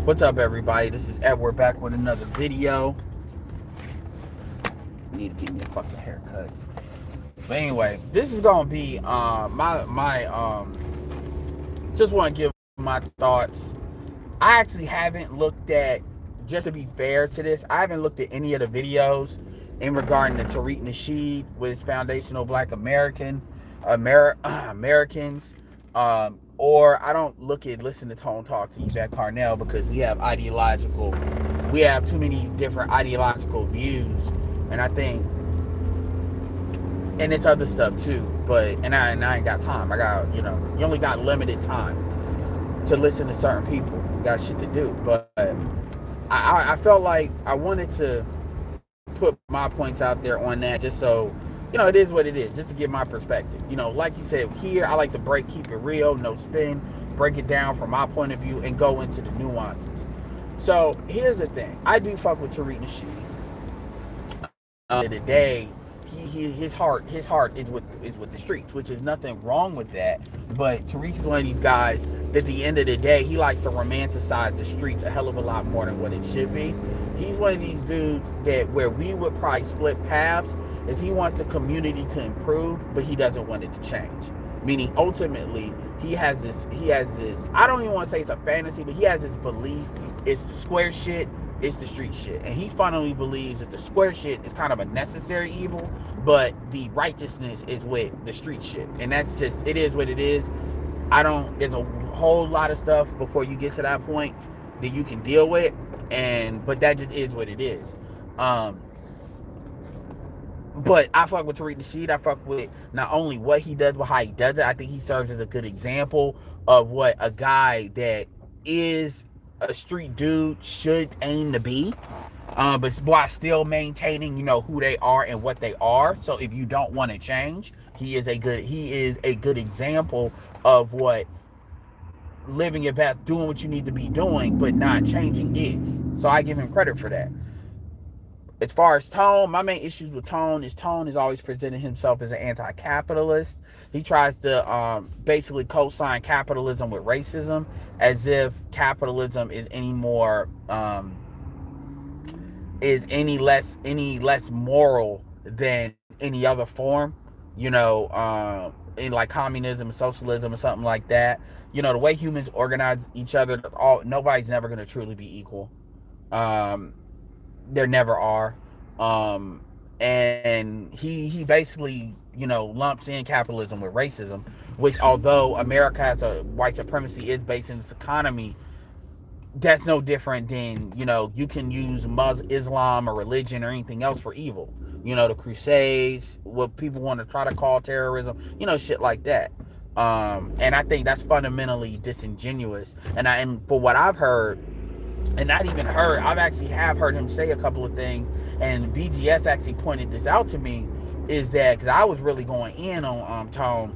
What's up, everybody? This is Edward back with another video. Need to give me a fucking haircut. But anyway, this is gonna be just want to give my thoughts. I actually haven't looked at, just to be fair to this, I haven't looked at any of the videos in regarding to Tariq Nasheed with his foundational Black Americans. Or I don't listen to Tone Talk to Yvette Carnell because we have too many different ideological views, and I think, and it's other stuff too. But I ain't got time. You only got limited time to listen to certain people. You got shit to do. But I felt like I wanted to put my points out there on that, just so it is what it is, just to give my perspective. Like you said, here I like to keep it real, no spin, break it down from my point of view and go into the nuances. So here's the thing, I do fuck with Tariq Nasheed. Today, his heart is with the streets, which is nothing wrong with that. But Tariq is one of these guys that at the end of the day, he likes to romanticize the streets a hell of a lot more than what it should be. He's one of these dudes that where we would probably split paths is he wants the community to improve, but he doesn't want it to change. Meaning ultimately, he has this, I don't even want to say it's a fantasy, but he has this belief it's the square shit, it's the street shit. And he fundamentally believes that the square shit is kind of a necessary evil, but the righteousness is with the street shit. And that's just, it is what it is. There's a whole lot of stuff before you get to that point that you can deal with, but that just is what it is. But I fuck with Tariq Nasheed. I fuck with not only what he does, but how he does it. I think he serves as a good example of what a guy that is a street dude should aim to be, but while still maintaining, who they are and what they are. So if you don't want to change, he is a good example of what living your best, doing what you need to be doing, but not changing is. So I give him credit for that. As far as Tone, my main issues with Tone is always presenting himself as an anti-capitalist. He tries to basically co-sign capitalism with racism, as if capitalism is any less moral than any other form. In like communism, socialism, or something like that. The way humans organize each other, nobody's never going to truly be equal. There never are. And he basically, lumps in capitalism with racism, which, although America has a white supremacy is based in its economy, that's no different than, you can use Islam or religion or anything else for evil. The Crusades, what people want to try to call terrorism, shit like that. And I think that's fundamentally disingenuous. And for what I've heard, and not even heard, I've actually heard him say a couple of things, and BGS actually pointed this out to me, is that, because I was really going in on Tone,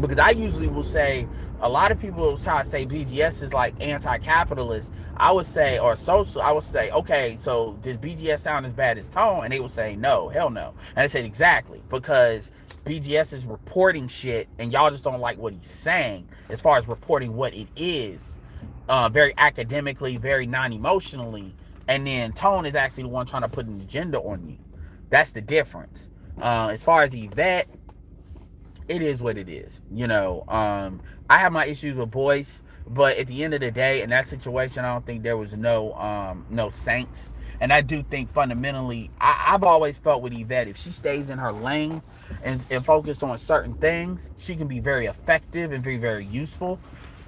because I usually will say, a lot of people will try to say BGS is like anti-capitalist. I would say, or social, I would say, okay, so does BGS sound as bad as Tone? And they would say, no, hell no. And I said, exactly, because BGS is reporting shit, and y'all just don't like what he's saying, as far as reporting what it is. Very academically, very non-emotionally, and then Tone is actually the one trying to put an agenda on you. That's the difference. As far as Yvette, it is what it is. I have my issues with Boyce, but at the end of the day, in that situation, I don't think there was no saints. And I do think fundamentally, I've always felt with Yvette, if she stays in her lane and focus on certain things, she can be very effective and very, very useful.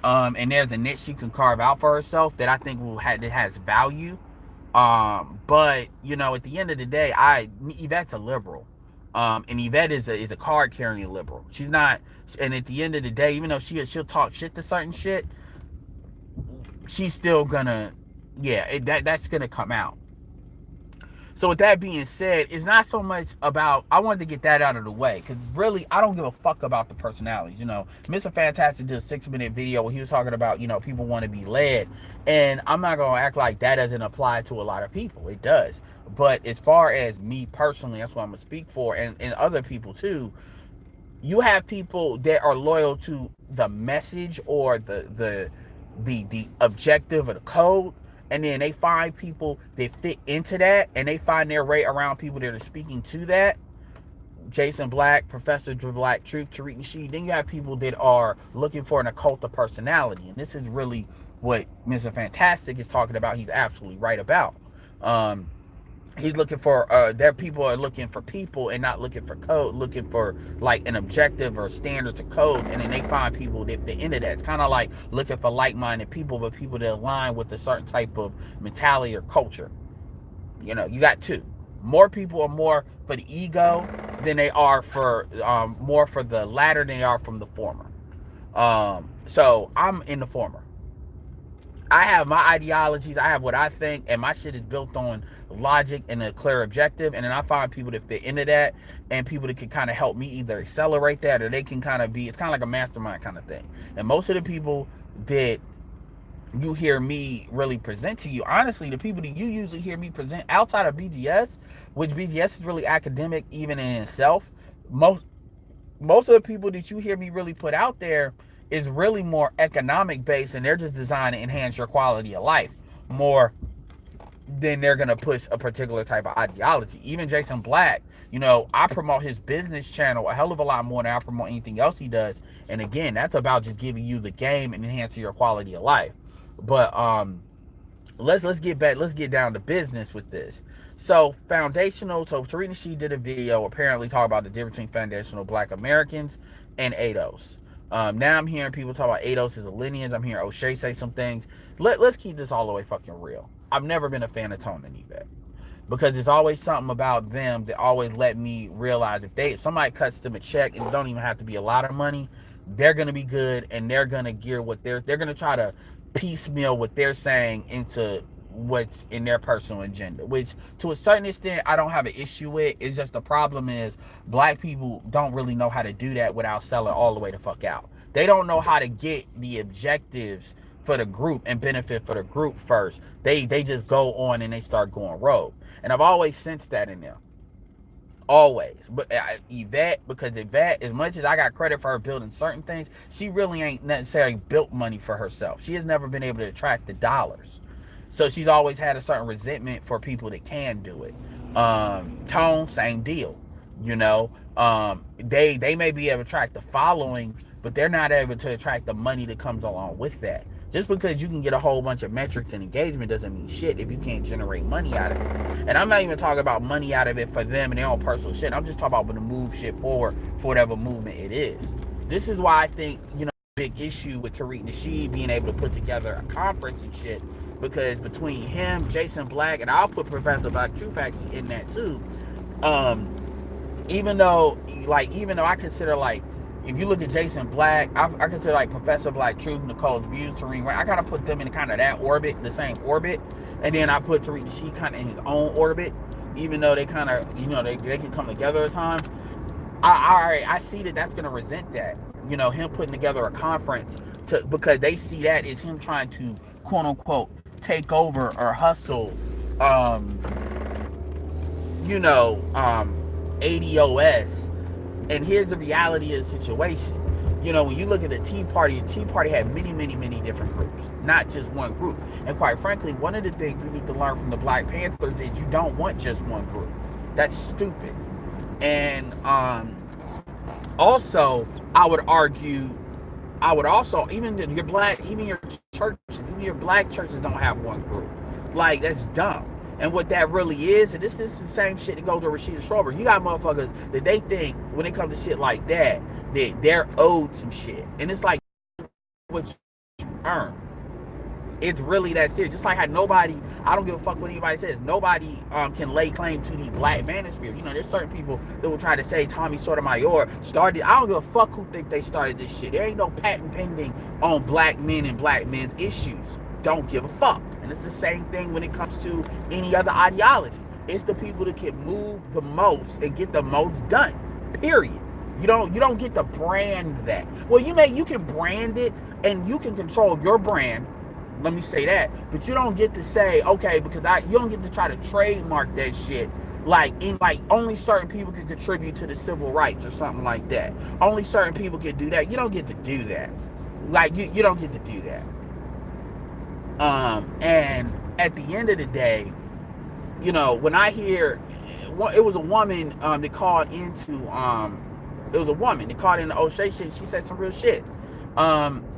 And there's a niche she can carve out for herself that I think that has value. But at the end of the day, Yvette's a liberal. And Yvette is a card carrying liberal. She's not, and at the end of the day, even though she'll talk shit to certain shit, she's still gonna, that's gonna come out. So with that being said, it's not so much about, I wanted to get that out of the way, because really, I don't give a fuck about the personalities. Mr. Fantastic did a 6-minute video where he was talking about, people want to be led. And I'm not going to act like that doesn't apply to a lot of people. It does. But as far as me personally, that's what I'm going to speak for, and other people too, you have people that are loyal to the message or the the objective of the code, and then they find people that fit into that, and they find their way around people that are speaking to that. Jason Black, Professor Black Truth, Tariq Nasheed. Then you have people that are looking for an occult of personality, and this is really what Mr. Fantastic is talking about. He's absolutely right about. He's looking for their people are looking for people and not looking for code, looking for like an objective or standard to code, and then they find people that fit into that. It's kind of like looking for like-minded people, but people that align with a certain type of mentality or culture. You know, you got two. More people are more for the ego than they are for more for the latter than they are from the former. So I'm in the former. I have my ideologies, I have what I think, and my shit is built on logic and a clear objective. And then I find people that fit into that, and people that can kind of help me either accelerate that, or they can kind of be, it's kind of like a mastermind kind of thing. And most of the people that you hear me really present to you, honestly, the people that you usually hear me present outside of BGS, which BGS is really academic even in itself, most of the people that you hear me really put out there is really more economic based, and they're just designed to enhance your quality of life more than they're going to push a particular type of ideology. Even Jason Black, you know, I promote his business channel a hell of a lot more than I promote anything else he does. And again, that's about just giving you the game and enhancing your quality of life. But let's get down to business with this. So foundational, so Tariq Nasheed did a video apparently talking about the difference between foundational Black Americans and ADOS. Now I'm hearing people talk about ADOS as a lineage. I'm hearing O'Shea say some things. Let's keep this all the way fucking real. I've never been a fan of Tone and Yvette, because there's always something about them that always let me realize if somebody cuts them a check, and it don't even have to be a lot of money, they're gonna be good, and they're gonna gear what they're gonna try to piecemeal what they're saying into what's in their personal agenda, which to a certain extent I don't have an issue with. It's just the problem is Black people don't really know how to do that without selling all the way the fuck out. They don't know how to get the objectives for the group and benefit for the group first. They just go on and they start going rogue, and I've always sensed that in them. Always. But Yvette, because Yvette, as much as I got credit for her building certain things, she really ain't necessarily built money for herself. She has never been able to attract the dollars. So she's always had a certain resentment for people that can do it. Tone, same deal. You know, they may be able to attract the following, but they're not able to attract the money that comes along with that. Just because you can get a whole bunch of metrics and engagement doesn't mean shit if you can't generate money out of it. And I'm not even talking about money out of it for them and their own personal shit. I'm just talking about to move shit forward for whatever movement it is. This is why I think, you know, big issue with Tariq Nasheed being able to put together a conference and shit, because between him, Jason Black, and I'll put Professor Black Truth actually in that too. Even though I consider, like, if you look at Jason Black, I consider like Professor Black Truth, Nicole's Views, Tariq, right? I kind of put them in kind of that orbit, the same orbit, and then I put Tariq Nasheed kind of in his own orbit, even though they kind of, you know, they can come together at times. I see that's gonna resent that, you know, him putting together a conference because they see that as him trying to quote unquote take over or hustle, ADOS. And here's the reality of the situation. You know, when you look at the Tea Party had many, many, many different groups, not just one group. And quite frankly, one of the things we need to learn from the Black Panthers is you don't want just one group. That's stupid. And also, I would also, even your black churches don't have one group. Like, that's dumb. And what that really is, and this is the same shit that goes to Rashida Schroeder. You got motherfuckers that they think when it comes to shit like that they're owed some shit. And it's like what you earn. It's really that serious. Just like how nobody, I don't give a fuck what anybody says, nobody can lay claim to the Black manosphere. You know, there's certain people that will try to say Tommy Sotomayor started. I don't give a fuck who think they started this shit. There ain't no patent pending on Black men and Black men's issues. Don't give a fuck. And it's the same thing when it comes to any other ideology. It's the people that can move the most and get the most done. Period. You don't get to brand that. Well, you can brand it and you can control your brand. Let me say that. But you don't get to say, okay, because you don't get to try to trademark that shit. Like only certain people can contribute to the civil rights or something like that. Only certain people can do that. You don't get to do that. Like you don't get to do that. And at the end of the day, you know, when I hear, it was a woman that called into, it was a woman that called in the O'Shea shit. She said some real shit.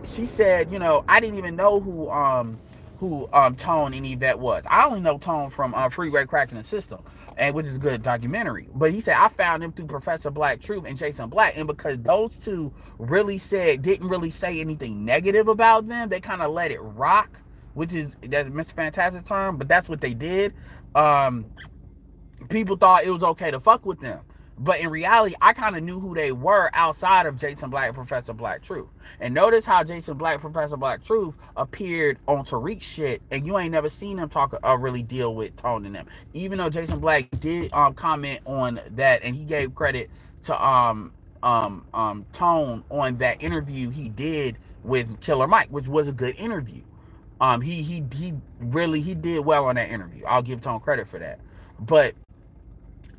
She said, you know, I didn't even know who Tone and Yvette was. I only know Tone from Freeway Cracking the System, and which is a good documentary. But he said I found him through Professor Black Truth and Jason Black, and because those two didn't really say anything negative about them, they kind of let it rock, which is that's Mr. Fantastic term, but that's what they did. People thought it was okay to fuck with them. But in reality, I kind of knew who they were outside of Jason Black and Professor Black Truth. And notice how Jason Black, Professor Black Truth appeared on Tariq shit, and you ain't never seen them talk or really deal with Tone and them. Even though Jason Black did comment on that, and he gave credit to Tone on that interview he did with Killer Mike, which was a good interview. He did well on that interview. I'll give Tone credit for that. But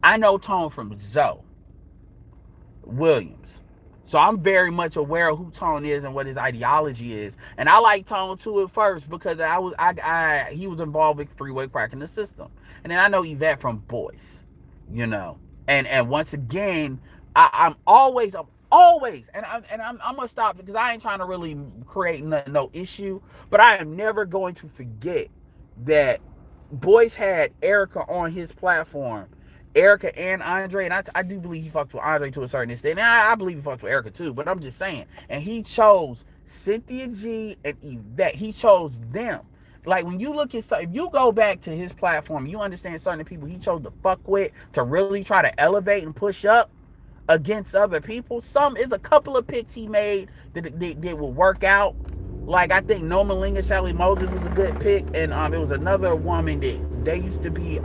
I know Tone from Zoe Williams. So I'm very much aware of who Tone is and what his ideology is. And I like Tone too at first because he was involved with Freeway Cracking the System. And then I know Yvette from Boys, you know. And once again, I'm always, and I'm gonna stop because I ain't trying to really create no issue, but I am never going to forget that Boys had Erica on his platform. Erica and Andre, and I do believe he fucked with Andre to a certain extent. And I believe he fucked with Erica too, but I'm just saying. And he chose Cynthia G and Yvette. He chose them. Like when you look at, if you go back to his platform, you understand certain people he chose to fuck with to really try to elevate and push up against other people. It's a couple of picks he made that will work out. Like I think Norma Linga, Shelly Moses was a good pick, and it was another woman that they used to be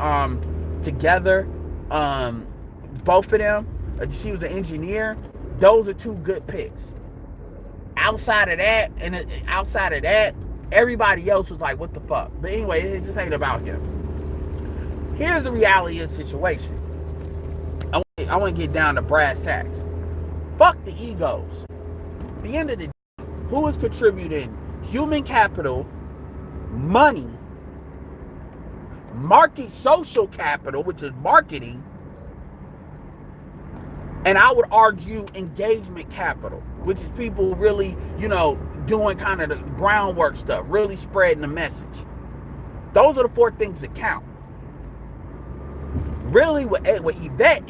together. Both of them, she was an engineer. Those are two good picks. Outside of that, everybody else was like, what the fuck? But anyway, it just ain't about him. Here's the reality of the situation. I want to get down to brass tacks. Fuck the egos. At the end of the day, who is contributing human capital, money, market social capital, which is marketing, and I would argue engagement capital, which is people really, you know, doing kind of the groundwork stuff, really spreading the message. Those are the four things that count. Really, what Yvette what Yvette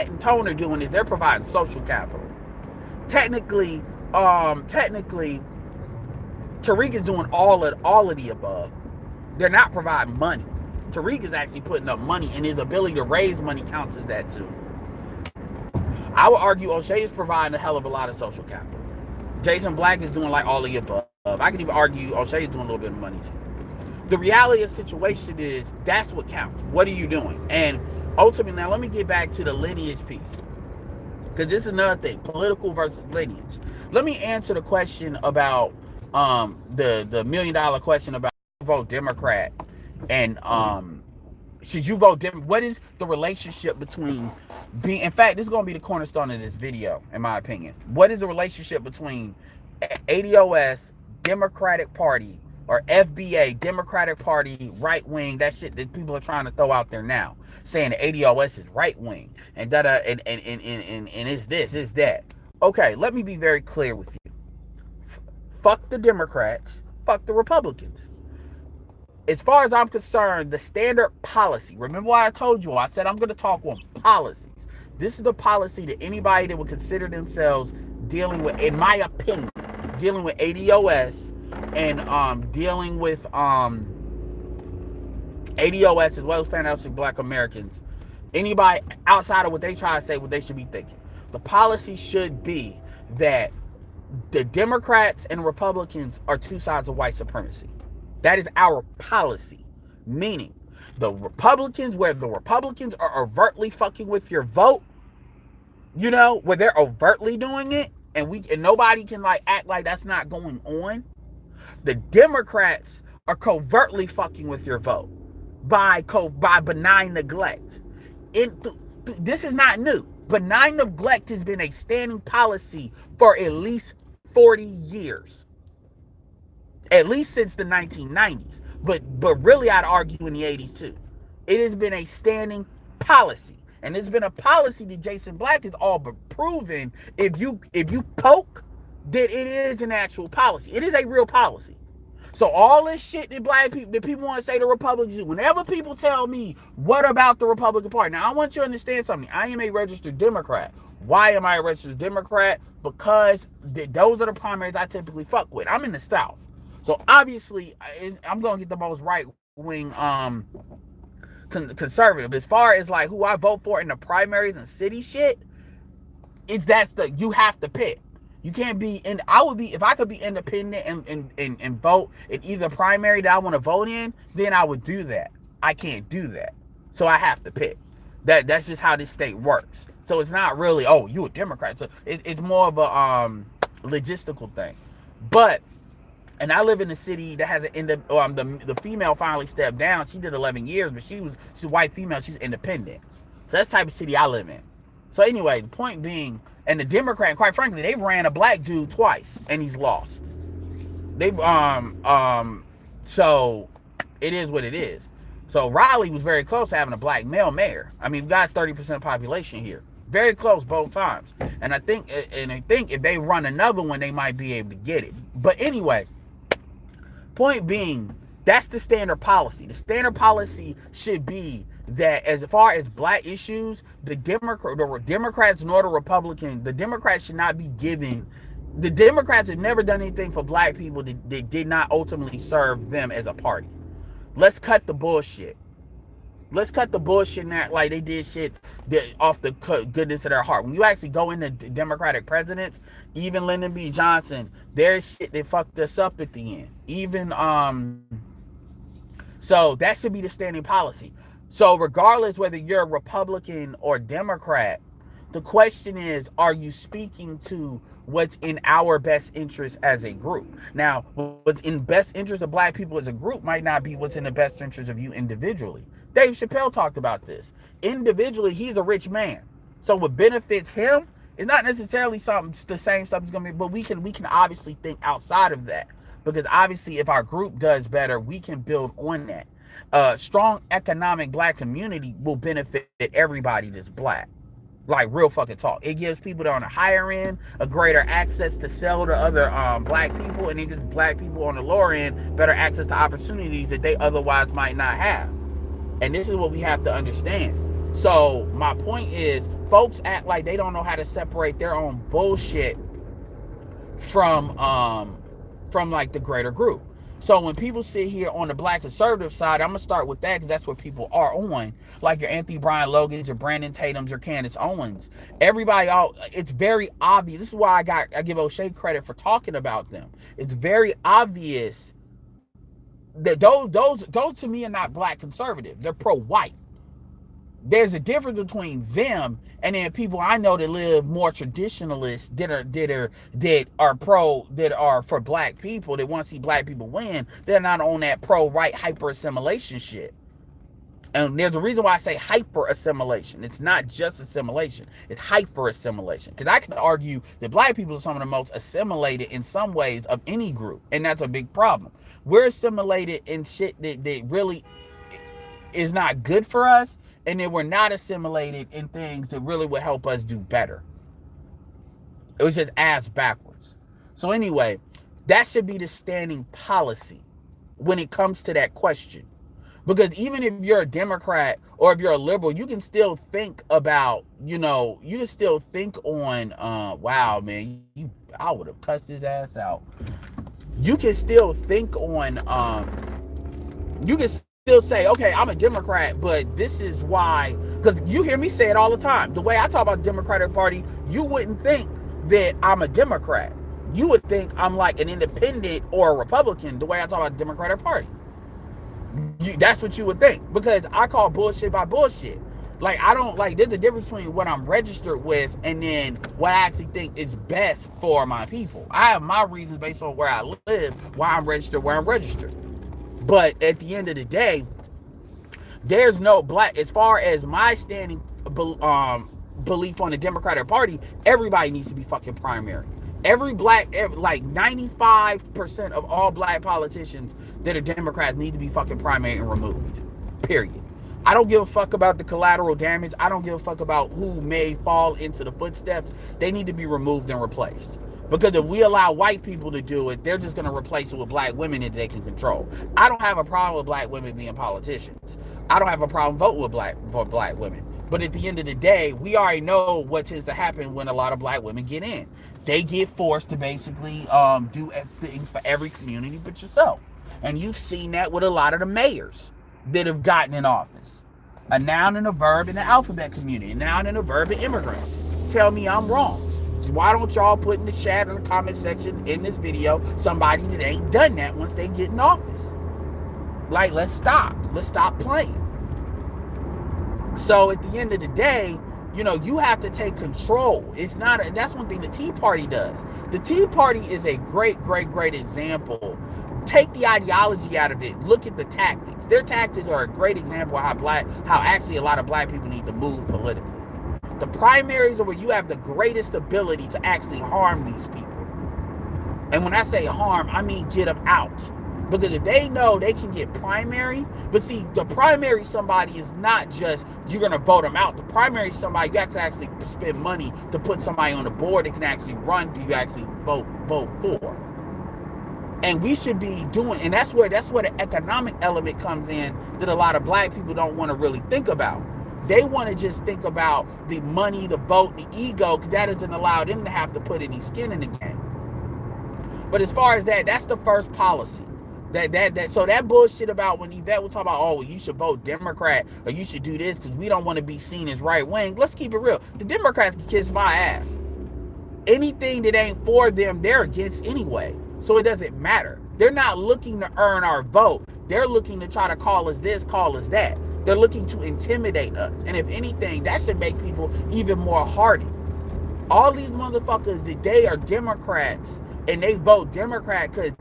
and Tone are doing is they're providing social capital. Technically, Tariq is doing all of the above. They're not providing money. Tariq is actually putting up money, and his ability to raise money counts as that too. I would argue O'Shea is providing a hell of a lot of social capital. Jason Black is doing like all of the above. I can even argue O'Shea is doing a little bit of money too. The reality of the situation is that's what counts. What are you doing? And ultimately, now let me get back to the lineage piece, because this is another thing: political versus lineage. Let me answer the question about the $1 million question about vote Democrat and should you vote Democrat? What is the relationship between being? In fact, this is going to be the cornerstone of this video, in my opinion. What is the relationship between ADOS, Democratic Party, or FBA, Democratic Party, right wing? That shit that people are trying to throw out there now, saying the ADOS is right wing and and it's this, it's that. Okay, let me be very clear with you. Fuck the Democrats. Fuck the Republicans. As far as I'm concerned, the standard policy, remember what I told you? I said I'm going to talk on policies. This is the policy that anybody that would consider themselves dealing with, in my opinion, dealing with ADOS and dealing with ADOS as well as Pan-African Black Americans, anybody outside of what they try to say, what they should be thinking. The policy should be that the Democrats and Republicans are two sides of white supremacy. That is our policy. Meaning, the Republicans, where the Republicans are overtly fucking with your vote, you know, where they're overtly doing it, and nobody can like act like that's not going on. The Democrats are covertly fucking with your vote by benign neglect. This is not new. Benign neglect has been a standing policy for at least 40 years. at least since the 1990s. But really, I'd argue in the 80s too. It has been a standing policy, and it's been a policy that Jason Black has all but proven. If you poke, that it is an actual policy. It is a real policy. So all this shit that people want to say the Republicans do, whenever people tell me, what about the Republican Party? Now, I want you to understand something. I am a registered Democrat. Why am I a registered Democrat? Because those are the primaries I typically fuck with. I'm in the South. So obviously, I'm going to get the most right-wing conservative. As far as like who I vote for in the primaries and city shit, you have to pick. You can't be if I could be independent and vote in either primary that I want to vote in, then I would do that. I can't do that. So I have to pick. That's just how this state works. So it's not really, oh, you a Democrat. So it's more of a logistical thing. And I live in a city that has the female finally stepped down. She did 11 years, but she's a white female. She's independent. So that's the type of city I live in. So anyway, the point being, and the Democrat, quite frankly, they've ran a black dude twice and he's lost. So it is what it is. So Raleigh was very close to having a black male mayor. I mean, we've got 30% population here. Very close both times. And I think if they run another one, they might be able to get it. But anyway, point being, that's the standard policy. The standard policy should be that as far as black issues, the Democrats nor the Republicans, the Democrats should not be giving. The Democrats have never done anything for black people that did not ultimately serve them as a party. Let's cut the bullshit. Let's cut the bullshit and act like they did shit off the goodness of their heart. When you actually go into Democratic presidents, even Lyndon B. Johnson, there's shit that fucked us up at the end. Even so that should be the standing policy. So regardless whether you're a Republican or Democrat, the question is, are you speaking to what's in our best interest as a group? Now, what's in best interest of black people as a group might not be what's in the best interest of you individually. Dave Chappelle talked about this. Individually, he's a rich man. So what benefits him is not necessarily the same stuff is going to be, but we can obviously think outside of that. Because obviously if our group does better, we can build on that. Strong economic black community will benefit everybody that's black. Like real fucking talk. It gives people that are on the higher end a greater access to sell to other black people, and it gives black people on the lower end better access to opportunities that they otherwise might not have. And this is what we have to understand. So my point is, folks act like they don't know how to separate their own bullshit from like the greater group. So when people sit here on the black conservative side, I'm going to start with that because that's what people are on. Like your Anthony Brian Logans, your Brandon Tatums, your Candace Owens. Everybody, it's very obvious. This is why I give O'Shea credit for talking about them. It's very obvious that those to me are not black conservative. They're pro-white. There's a difference between them and then people I know that live more traditionalists that are for black people, that want to see black people win. They're not on that pro-right hyper assimilation shit. And there's a reason why I say hyper assimilation. It's not just assimilation, it's hyper assimilation. Because I can argue that black people are some of the most assimilated in some ways of any group, and that's a big problem. We're assimilated in shit that really is not good for us, and then we're not assimilated in things that really would help us do better. It was just ass backwards. So anyway, that should be the standing policy when it comes to that question. Because even if you're a Democrat or if you're a liberal, you can still think about, you can still think on, wow, man, I would have cussed his ass out. You can still think on, you can still say, okay, I'm a Democrat, but this is why, because you hear me say it all the time. The way I talk about the Democratic Party, you wouldn't think that I'm a Democrat. You would think I'm like an independent or a Republican, the way I talk about the Democratic Party. That's what you would think, because I call bullshit by bullshit. Like, I don't like, there's a difference between what I'm registered with and then what I actually think is best for my people. I have my reasons based on where I live, why I'm registered, where I'm registered. But at the end of the day, there's no black, as far as my standing belief on the Democratic Party, everybody needs to be fucking primary. Like 95% of all black politicians that are Democrats need to be fucking primary and removed. Period. I don't give a fuck about the collateral damage. I don't give a fuck about who may fall into the footsteps. They need to be removed and replaced. Because if we allow white people to do it, they're just going to replace it with black women that they can control. I don't have a problem with black women being politicians. I don't have a problem voting with black women. But at the end of the day, we already know what tends to happen when a lot of black women get in. They get forced to basically do things for every community but yourself. And you've seen that with a lot of the mayors that have gotten in office. A noun and a verb in the alphabet community. A noun and a verb in immigrants. Tell me I'm wrong. Why don't y'all put in the chat or the comment section in this video somebody that ain't done that once they get in office? Like, let's stop. Let's stop playing. So at the end of the day, you know, you have to take control. It's not, that's one thing the Tea Party does. The Tea Party is a great example. Take the ideology out of it. Look at the tactics. Their tactics are a great example of how actually a lot of black people need to move politically. The primaries are where you have the greatest ability to actually harm these people. And when I say harm, I mean get them out. Because if they know they can get primary, but see, the primary somebody is not just you're going to vote them out. The primary somebody, you have to actually spend money to put somebody on the board that can actually run for you, actually vote for. And we should be doing, and that's where the economic element comes in that a lot of black people don't want to really think about. They want to just think about the money, the vote, the ego, because that doesn't allow them to have to put any skin in the game. But as far as that, that's the first policy. So that bullshit about when Yvette would talk about, oh, you should vote Democrat or you should do this because we don't want to be seen as right wing. Let's keep it real. The Democrats can kiss my ass. Anything that ain't for them, they're against anyway. So it doesn't matter. They're not looking to earn our vote. They're looking to try to call us this, call us that. They're looking to intimidate us. And if anything, that should make people even more hardy. All these motherfuckers that they are Democrats and they vote Democrat because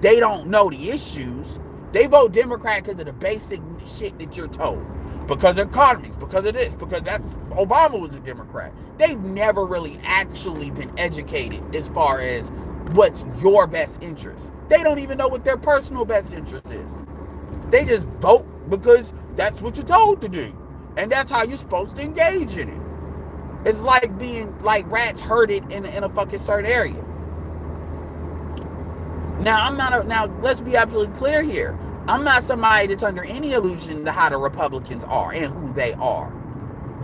they don't know the issues. They vote Democrat because of the basic shit that you're told. Because of economies, because of this, because Obama was a Democrat. They've never really actually been educated as far as what's your best interest. They don't even know what their personal best interest is. They just vote because that's what you're told to do. And that's how you're supposed to engage in it. It's like being like rats herded in a fucking certain area. Now, let's be absolutely clear here. I'm not somebody that's under any illusion to how the Republicans are and who they are.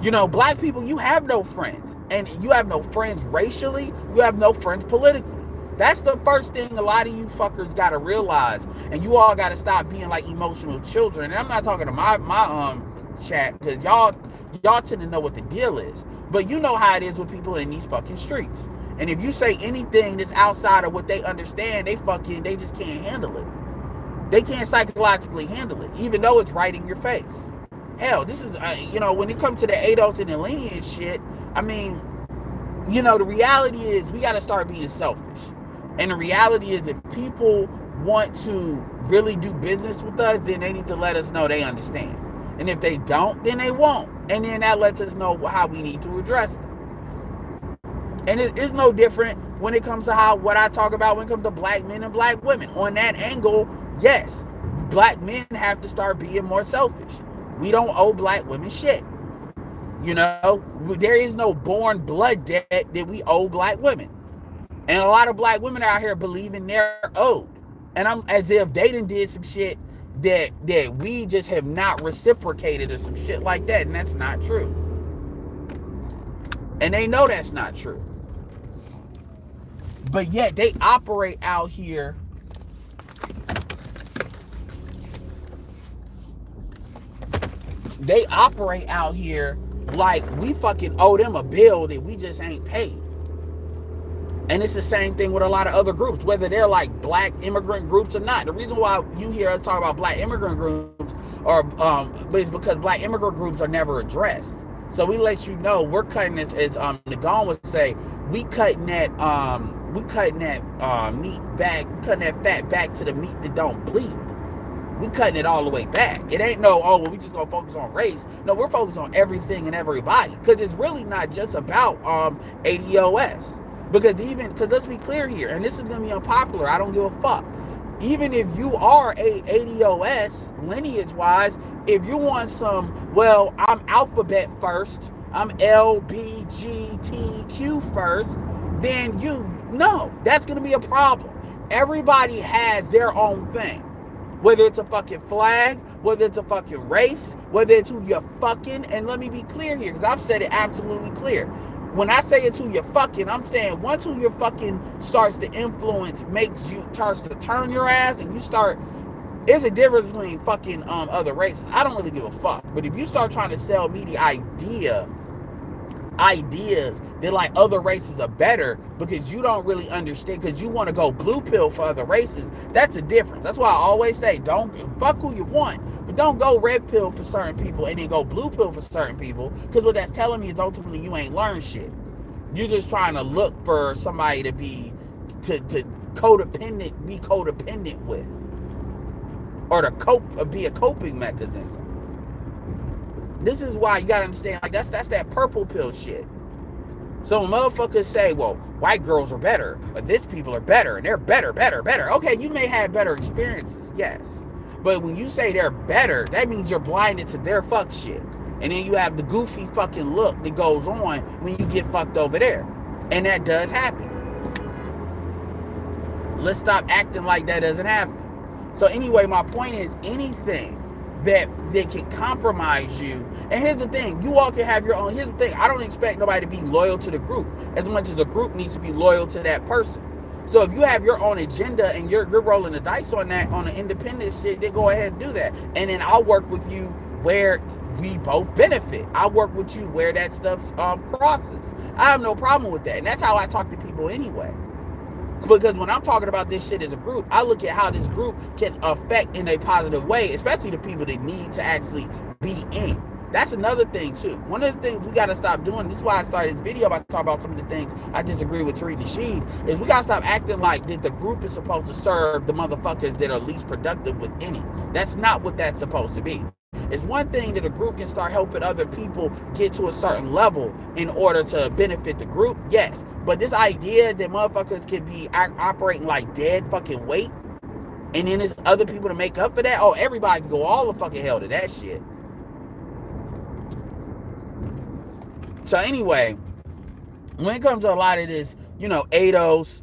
You know, black people, you have no friends. And you have no friends racially. You have no friends politically. That's the first thing a lot of you fuckers got to realize. And you all got to stop being like emotional children. And I'm not talking to my chat because y'all tend to know what the deal is. But you know how it is with people in these fucking streets. And if you say anything that's outside of what they understand, they just can't handle it. They can't psychologically handle it, even though it's right in your face. Hell, this is, when it comes to the ADOS and the lenient shit, I mean, the reality is we got to start being selfish. And the reality is if people want to really do business with us, then they need to let us know they understand. And if they don't, then they won't. And then that lets us know how we need to address them. And it is no different when it comes to what I talk about when it comes to black men and black women. On that angle, yes, black men have to start being more selfish. We don't owe black women shit. There is no born blood debt that we owe black women. And a lot of black women out here believing they're owed. And I'm as if they done did some shit that we just have not reciprocated or some shit like that. And that's not true. And they know that's not true. But yet they operate out here like we fucking owe them a bill that we just ain't paid. And it's the same thing with a lot of other groups, whether they're like black immigrant groups or not. The reason why you hear us talk about black immigrant groups is because black immigrant groups are never addressed. So we let you know we're cutting it, as Nagon would say, we cutting that meat back, cutting that fat back to the meat that don't bleed. We cutting it all the way back. It ain't no, oh, well, we just gonna focus on race. No, we're focused on everything and everybody, because it's really not just about ADOS. Because let's be clear here, and this is gonna be unpopular. I don't give a fuck. Even if you are a ADOS lineage wise, if you want some, well, I'm alphabet first, I'm L, B, G, T, Q first, then that's gonna be a problem. Everybody has their own thing. Whether it's a fucking flag, whether it's a fucking race, whether it's who you're fucking, and let me be clear here, because I've said it absolutely clear. When I say it's who you're fucking, I'm saying once who you're fucking starts to influence, starts to turn your ass, and you start, there's a difference between fucking other races. I don't really give a fuck. But if you start trying to sell me the ideas that like other races are better because you don't really understand, because you want to go blue pill for other races, that's a difference. That's why I always say, don't fuck who you want, but don't go red pill for certain people and then go blue pill for certain people, because what that's telling me is ultimately you ain't learned shit. You're just trying to look for somebody to be codependent with, or to be a coping mechanism. This is why you gotta understand, like that's that purple pill shit. So when motherfuckers say, well, white girls are better, or this people are better, and they're better. Okay, you may have better experiences, yes. But when you say they're better, that means you're blinded to their fuck shit. And then you have the goofy fucking look that goes on when you get fucked over there. And that does happen. Let's stop acting like that doesn't happen. So anyway, my point is, anything that can compromise you. And here's the thing, you all can have your own. Here's the thing, I don't expect nobody to be loyal to the group as much as the group needs to be loyal to that person. So if you have your own agenda and you're rolling the dice on that, on the independent shit, then go ahead and do that. And then I'll work with you where we both benefit. I'll work with you where that stuff crosses. I have no problem with that. And that's how I talk to people anyway. Because when I'm talking about this shit as a group, I look at how this group can affect in a positive way, especially the people that need to actually be in. That's another thing too. One of the things we got to stop doing, this is why I started this video about talking about some of the things I disagree with Tariq Nasheed, is we got to stop acting like that the group is supposed to serve the motherfuckers that are least productive within it. That's not what that's supposed to be. It's one thing that a group can start helping other people get to a certain level in order to benefit the group, yes. But this idea that motherfuckers can be operating like dead fucking weight, and then there's other people to make up for that, everybody can go all the fucking hell to that shit. So anyway, when it comes to a lot of this, ADOS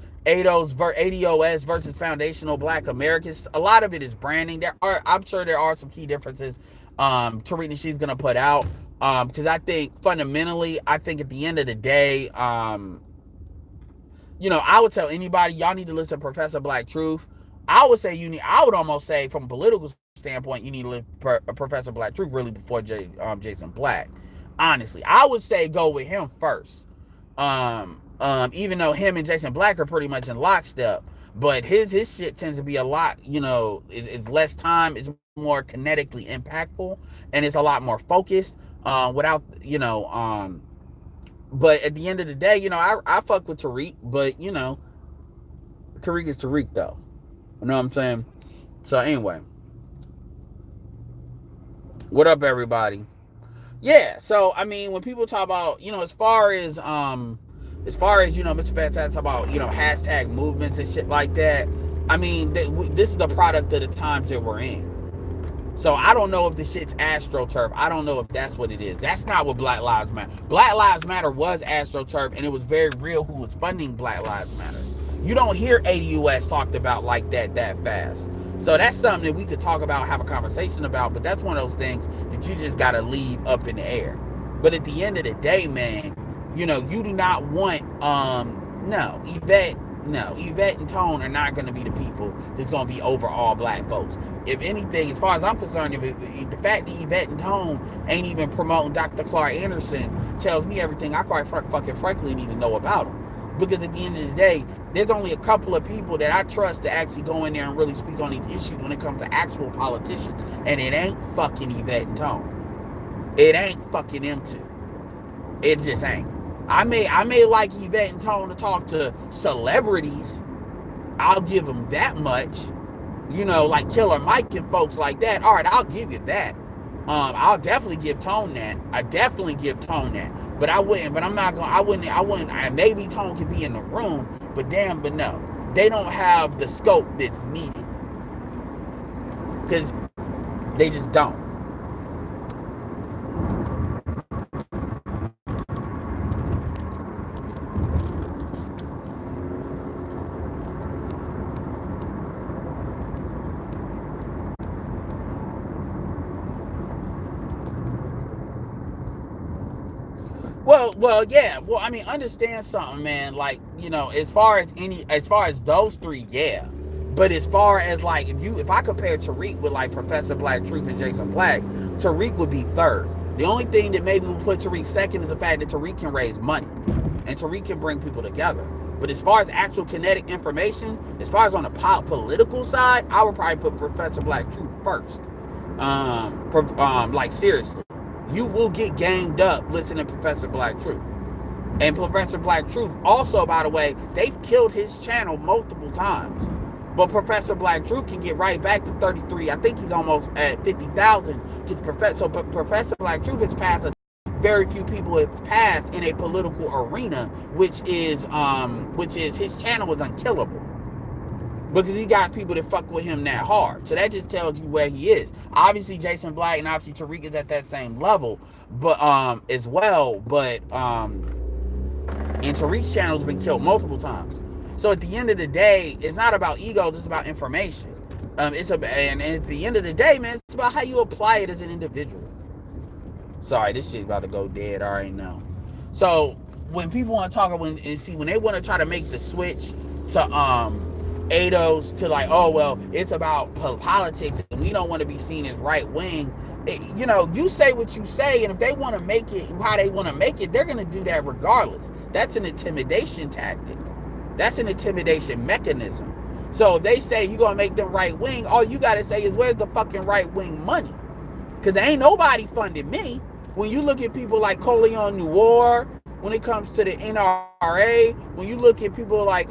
versus foundational Black Americans, a lot of it is branding. I'm sure there are some key differences Tariq Nasheed's gonna put out, because I think fundamentally, at the end of the day, I would tell anybody, y'all need to listen to Professor Black Truth. I would almost say from a political standpoint, you need to listen to Professor Black Truth really before Jason Black. Honestly, I would say go with him first. Even though him and Jason Black are pretty much in lockstep, but his shit tends to be a lot, it's less time, it's more kinetically impactful, and it's a lot more focused, but at the end of the day, I fuck with Tariq, but Tariq is Tariq though. You know what I'm saying? So anyway, what up everybody? Yeah, so I mean, when people talk about, as far as Mr. Fantastic talk about, hashtag movements and shit like that, I mean, this is the product of the times that we're in. So I don't know if the shit's AstroTurf. I don't know if that's what it is. That's not what Black Lives Matter. Black Lives Matter was AstroTurf, and it was very real who was funding Black Lives Matter. You don't hear ADOS talked about like that fast. So that's something that we could talk about, have a conversation about, but that's one of those things that you just got to leave up in the air. But at the end of the day, man, you do not want, Yvette and Tone are not going to be the people that's going to be over all Black folks. If anything, as far as I'm concerned, if the fact that Yvette and Tone ain't even promoting Dr. Clark Anderson tells me everything I quite fucking frankly need to know about him. Because at the end of the day, there's only a couple of people that I trust to actually go in there and really speak on these issues when it comes to actual politicians. And it ain't fucking Yvette and Tone. It ain't fucking them two. It just ain't. I may like Yvette and Tone to talk to celebrities. I'll give them that much. You know, like Killer Mike and folks like that. All right, I'll give you that. I'll definitely give Tone that. I definitely give Tone that. But I wouldn't. But I'm not gonna. I wouldn't. Maybe Tone could be in the room, but damn, but no, they don't have the scope that's needed because they just don't. Well, yeah. Well, I mean, understand something, man. Like, you know, as far as those three, yeah. But as far as like, if I compare Tariq with like Professor Black Truth and Jason Black, Tariq would be third. The only thing that maybe will put Tariq second is the fact that Tariq can raise money, and Tariq can bring people together. But as far as actual kinetic information, as far as on the political side, I would probably put Professor Black Truth first. Like seriously. You will get ganged up listening to Professor Black Truth. And Professor Black Truth, also, by the way, they've killed his channel multiple times. But Professor Black Truth can get right back to 33. I think he's almost at 50,000. But Professor Black Truth has passed very few people have passed in a political arena, which is his channel is unkillable. Because he got people that fuck with him that hard. So that just tells you where he is. Obviously, Jason Black and obviously Tariq is at that same level, but as well. But and Tariq's channel has been killed multiple times. So at the end of the day, it's not about ego, it's about information. And at the end of the day, man, it's about how you apply it as an individual. Sorry, this shit's about to go dead. I already know. So when people want to talk, when they want to try to make the switch to ADOS to like, oh well, it's about politics and we don't want to be seen as right wing. You know, you say what you say, and if they want to make it how they want to make it, they're going to do that regardless. That's an intimidation tactic. That's an intimidation mechanism. So if they say you're going to make them right wing, all you got to say is, where's the fucking right wing money? Because there ain't nobody funding me. When you look at people like Coleon Noir, when it comes to the NRA, when you look at people like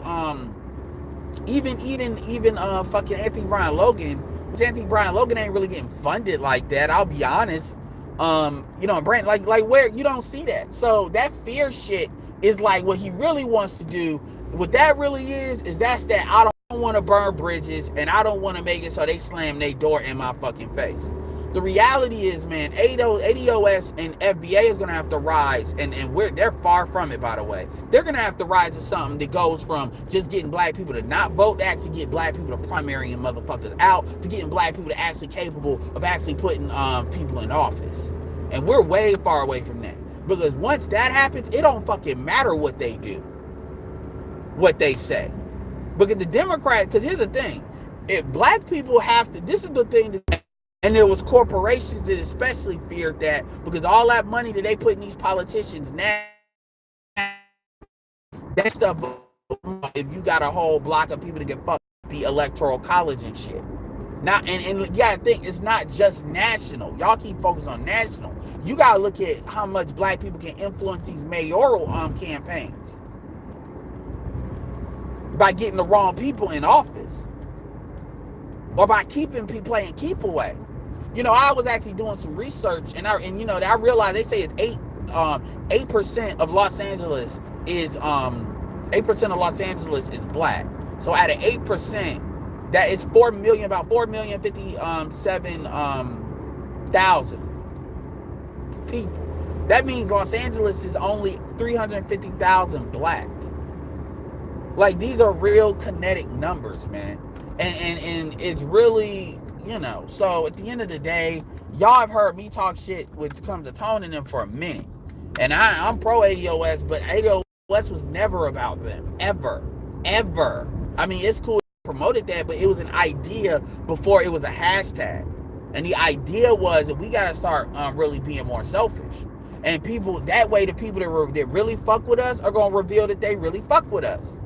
even fucking Anthony Brian Logan. Anthony Brian Logan ain't really getting funded like that, I'll be honest. You know, Brand like where you don't see that. So that fear shit is like what he really wants to do. What that really is that's that I don't want to burn bridges and I don't want to make it so they slam their door in my fucking face. The reality is, man, ADOS and FBA is going to have to rise, and they're far from it, by the way. They're going to have to rise to something that goes from just getting black people to not vote, to actually get black people to primary and motherfuckers out, to getting black people to actually capable of actually putting people in office. And we're way far away from that. Because once that happens, it don't fucking matter what they do, what they say. Because the Democrats, because here's the thing, if black people have to, this is the thing that, and there was corporations that especially feared that, because all that money that they put in these politicians now, that stuff, if you got a whole block of people to get fucked the electoral college and shit. Now, and you gotta think, it's not just national. Y'all keep focused on national. You gotta look at how much black people can influence these mayoral campaigns by getting the wrong people in office, or by keeping people playing keep away. You know, I was actually doing some research, and I realized they say it's 8% of Los Angeles is 8% of Los Angeles is black. So out of 8%, that is 4,000,000, about 4,057,000 people. That means Los Angeles is only 350,000 black. Like, these are real kinetic numbers, man. And it's really, you know, so at the end of the day, y'all have heard me talk shit when it comes to Tone and them for a minute. And I'm pro ADOS, but ADOS was never about them. Ever. I mean, it's cool to promoted that, but it was an idea before it was a hashtag. And the idea was that we got to start really being more selfish. And people, that way the people that really fuck with us are going to reveal that they really fuck with us.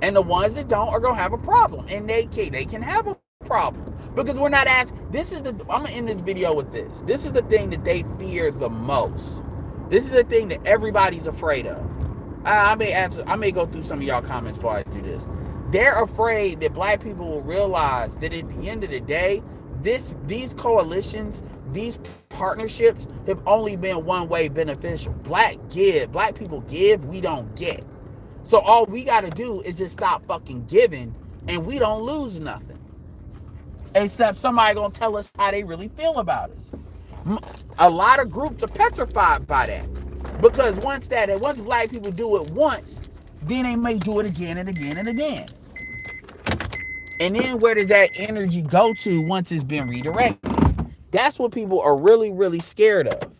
And the ones that don't are going to have a problem. And they can have a problem. Because we're not asked, I'm going to end this video with this. This is the thing that they fear the most. This is the thing that everybody's afraid of. I may go through some of y'all comments before I do this. They're afraid that black people will realize that at the end of the day, these coalitions, these partnerships have only been one way beneficial. Black people give, we don't get. So all we got to do is just stop fucking giving, and we don't lose nothing. Except somebody gonna tell us how they really feel about us. A lot of groups are petrified by that, because once black people do it once, then they may do it again and again and again. And then where does that energy go to once it's been redirected? That's what people are really, really scared of.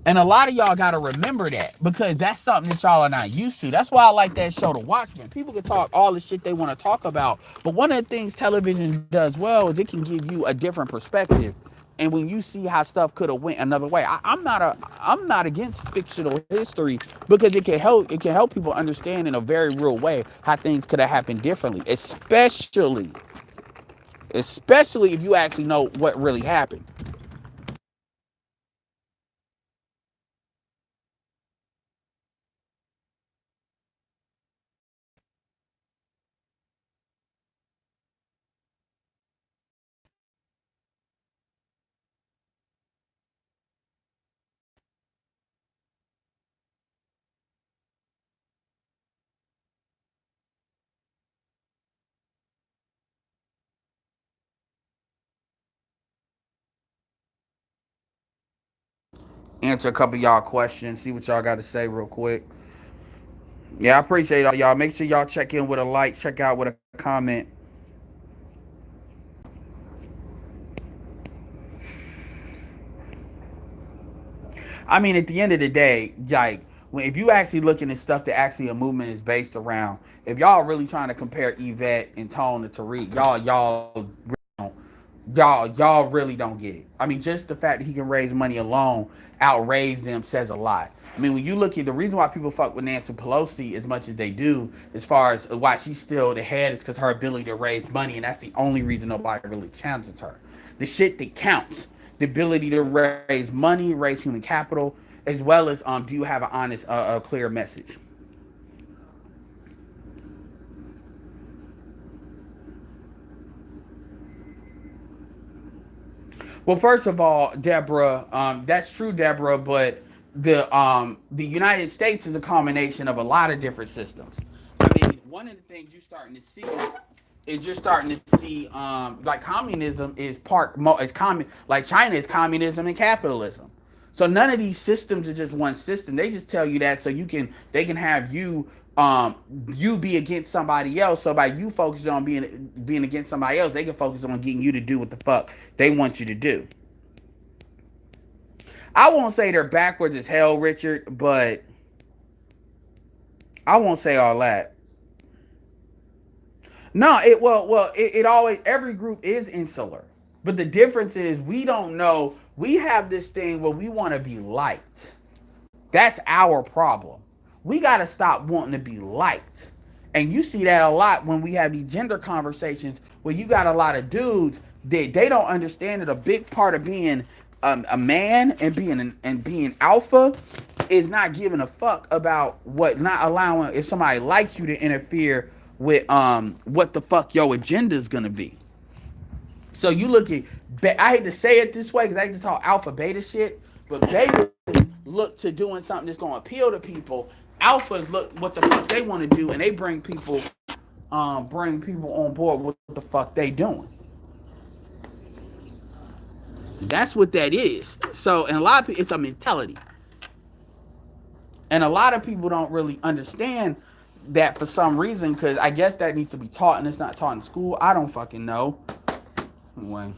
And a lot of y'all got to remember that, because that's something that y'all are not used to. That's why I like that show, The Watchmen. People can talk all the shit they want to talk about, but one of the things television does well is it can give you a different perspective. And when you see how stuff could have went another way, I'm not against fictional history, because it can help people understand in a very real way how things could have happened differently, especially if you actually know what really happened. Answer a couple of y'all questions, see what y'all got to say real quick. Yeah, I appreciate all y'all. Make sure y'all check in with a like, check out with a comment. I mean, at the end of the day, like, if you actually looking at stuff that actually a movement is based around, if y'all really trying to compare Yvette and Tone to Tariq, y'all really don't get it. I mean, just the fact that he can raise money alone, outraise them, says a lot. I mean, when you look at the reason why people fuck with Nancy Pelosi as much as they do, as far as why she's still the head, is because her ability to raise money, and that's the only reason nobody really challenges her. The shit that counts, the ability to raise money, raise human capital, as well as do you have an honest, clear message? Well, first of all, Deborah, that's true, Deborah, but the United States is a combination of a lot of different systems. I mean, one of the things you're starting to see like communism is like China is communism and capitalism. So none of these systems are just one system. They just tell you that so they can have you be against somebody else. So by you focusing on being against somebody else, they can focus on getting you to do what the fuck they want you to do. I won't say they're backwards as hell, Richard, but I won't say all that. No, it always, every group is insular, but the difference is we don't know. We have this thing where we want to be liked. That's our problem. We got to stop wanting to be liked. And you see that a lot when we have these gender conversations where you got a lot of dudes that they don't understand that a big part of being a man and being alpha is not giving a fuck about not allowing if somebody likes you to interfere with what the fuck your agenda is gonna be. So you look at, I hate to say it this way because I hate to talk alpha beta shit, but beta look to doing something that's gonna appeal to people. Alphas look what the fuck they want to do, and they bring people on board with what the fuck they doing. That's what that is. So, and a lot of people, it's a mentality, and a lot of people don't really understand that for some reason, because I guess that needs to be taught, and it's not taught in school. I don't fucking know. Anyway.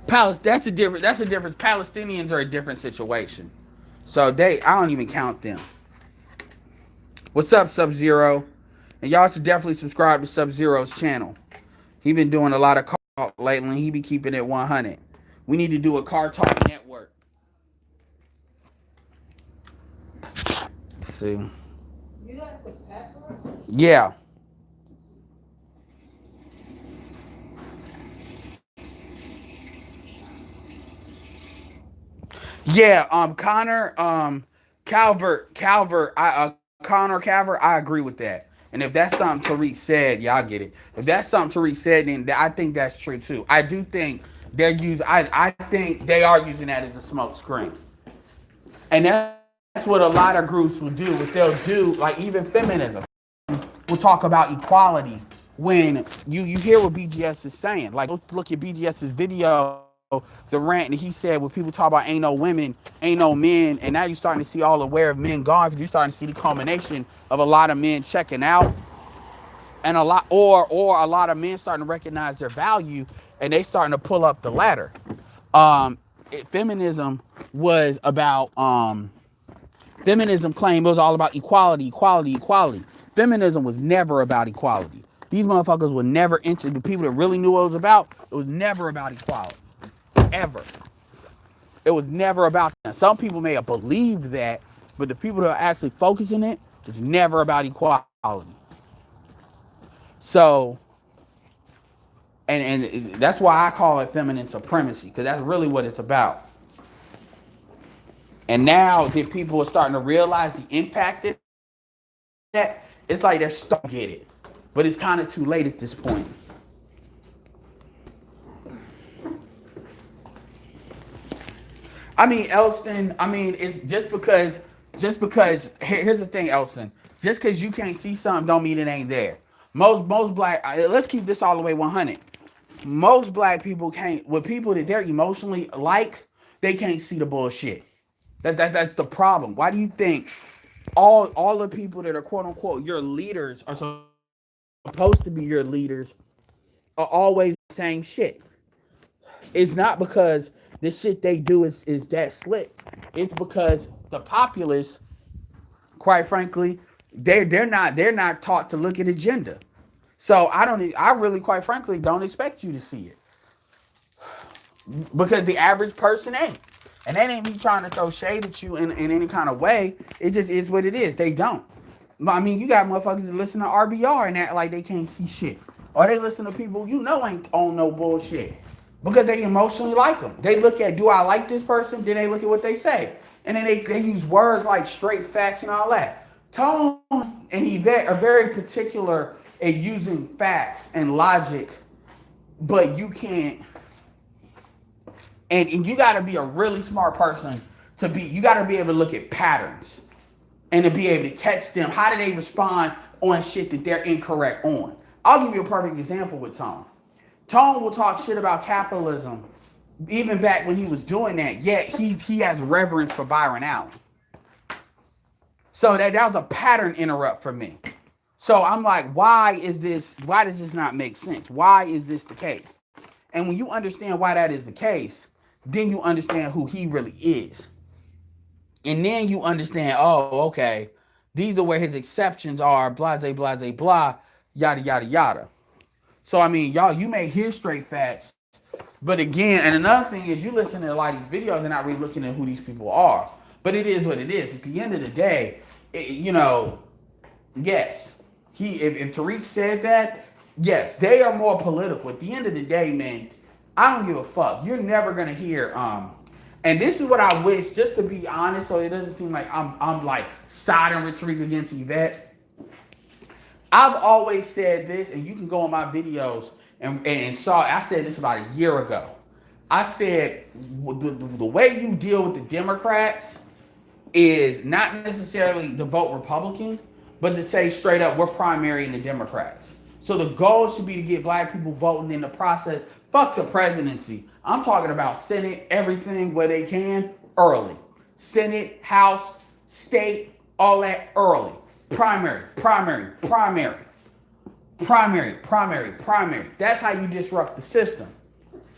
That's a difference. Palestinians are a different situation. So I don't even count them. What's up, Sub Zero? And y'all should definitely subscribe to Sub Zero's channel. He been doing a lot of car talk lately, and he be keeping it 100. We need to do a car talk network. Let's see. Yeah. Yeah, Connor Calvert, I agree with that. And if that's something Tariq said, yeah, I get it. If that's something Tariq said, then I think that's true too. I do think I think they are using that as a smoke screen. And that's what a lot of groups will do. What they'll do, like even feminism, will talk about equality when you hear what BGS is saying. Like look at BGS's video, the rant, and he said when people talk about ain't no women, ain't no men, and now you're starting to see all aware of men gone because you're starting to see the culmination of a lot of men checking out, and or a lot of men starting to recognize their value and they starting to pull up the ladder. Feminism was about feminism claimed it was all about equality, equality, equality. Feminism was never about equality. These motherfuckers were never interested. The people that really knew what it was about, it was never about equality. Ever. It was never about that. Some people may have believed that, but the people that are actually focusing it, it's never about equality. So, and that's why I call it feminine supremacy, because that's really what it's about. And now that people are starting to realize the impact of that, it's like they're starting to get it. But it's kind of too late at this point. I mean, Elston, I mean, it's just because here's the thing, Elston. Just because you can't see something don't mean it ain't there. Most black, let's keep this all the way 100. Most black people can't, with people that they're emotionally like, they can't see the bullshit. That's the problem. Why do you think all the people that are quote unquote your leaders are supposed to be your leaders are always saying shit? It's not because the shit they do is that slick. It's because the populace, quite frankly, they're not taught to look at agenda. So I really quite frankly don't expect you to see it because the average person ain't. And that ain't me trying to throw shade at you in any kind of way. It just is what it is. They don't. I mean, you got motherfuckers that listen to RBR and act like they can't see shit. Or they listen to people you know ain't on no bullshit. Because they emotionally like them. They look at, do I like this person? Then they look at what they say. And then they use words like straight facts and all that. Tone and Yvette are very particular at using facts and logic, but you can't. And you got to be a really smart person you got to be able to look at patterns and to be able to catch them. How do they respond on shit that they're incorrect on? I'll give you a perfect example with Tone. Tone will talk shit about capitalism even back when he was doing that, yet he has reverence for Byron Allen. So that was a pattern interrupt for me. So I'm like, why does this not make sense? Why is this the case? And when you understand why that is the case, then you understand who he really is. And then you understand, oh, okay, these are where his exceptions are, blah, blah, blah, blah, blah, yada, yada, yada. So, I mean, y'all, you may hear straight facts, but again, and another thing is you listen to a lot of these videos and not really looking at who these people are. But it is what it is. At the end of the day, yes, if Tariq said that, yes, they are more political. At the end of the day, man, I don't give a fuck. You're never gonna hear and this is what I wish, just to be honest, so it doesn't seem like I'm like siding with Tariq against Yvette. I've always said this, and you can go on my videos and saw. I said this about a year ago. I said the way you deal with the Democrats is not necessarily to vote Republican, but to say straight up, we're primary in the Democrats. So the goal should be to get black people voting in the process. Fuck the presidency. I'm talking about Senate, everything where they can, early. Senate, House, state, all that early. Primary, primary, primary. Primary, primary, primary. That's how you disrupt the system.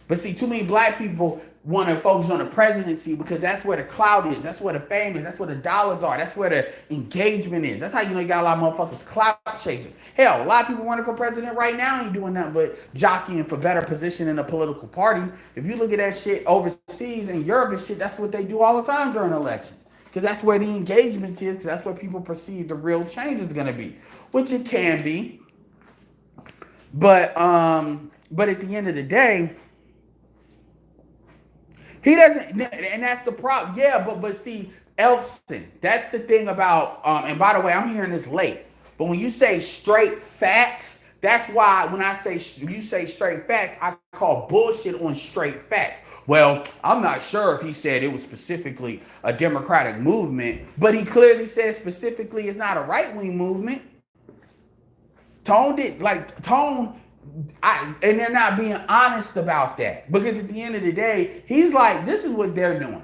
But see, too many black people want to focus on the presidency because that's where the clout is. That's where the fame is. That's where the dollars are. That's where the engagement is. That's how you know you got a lot of motherfuckers clout chasing. Hell, a lot of people running for president right now ain't doing nothing but jockeying for better position in a political party. If you look at that shit overseas in Europe and shit, that's what they do all the time during elections. Because that's where the engagement is. Because that's where people perceive the real change is going to be. Which it can be. But at the end of the day, He doesn't, and that's the problem. Yeah, but see, Elson, that's the thing about. And by the way, I'm hearing this late, but when you say straight facts, that's why when I say you say straight facts, I call bullshit on straight facts. Well, I'm not sure if he said it was specifically a democratic movement, but he clearly said specifically it's not a right wing movement. Tone did like Tone and they're not being honest about that because at the end of the day, he's like, this is what they're doing.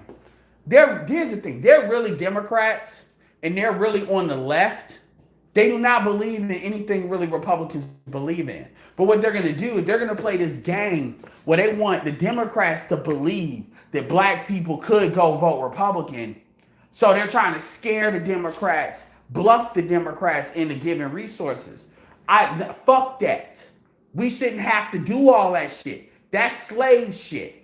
Here's the thing: they're really Democrats and they're really on the left. They do not believe in anything really Republicans believe in. But what they're going to do is they're going to play this game where they want the Democrats to believe that black people could go vote Republican. So they're trying to scare the Democrats, bluff the Democrats into giving resources. Fuck that. We shouldn't have to do all that shit. That's slave shit.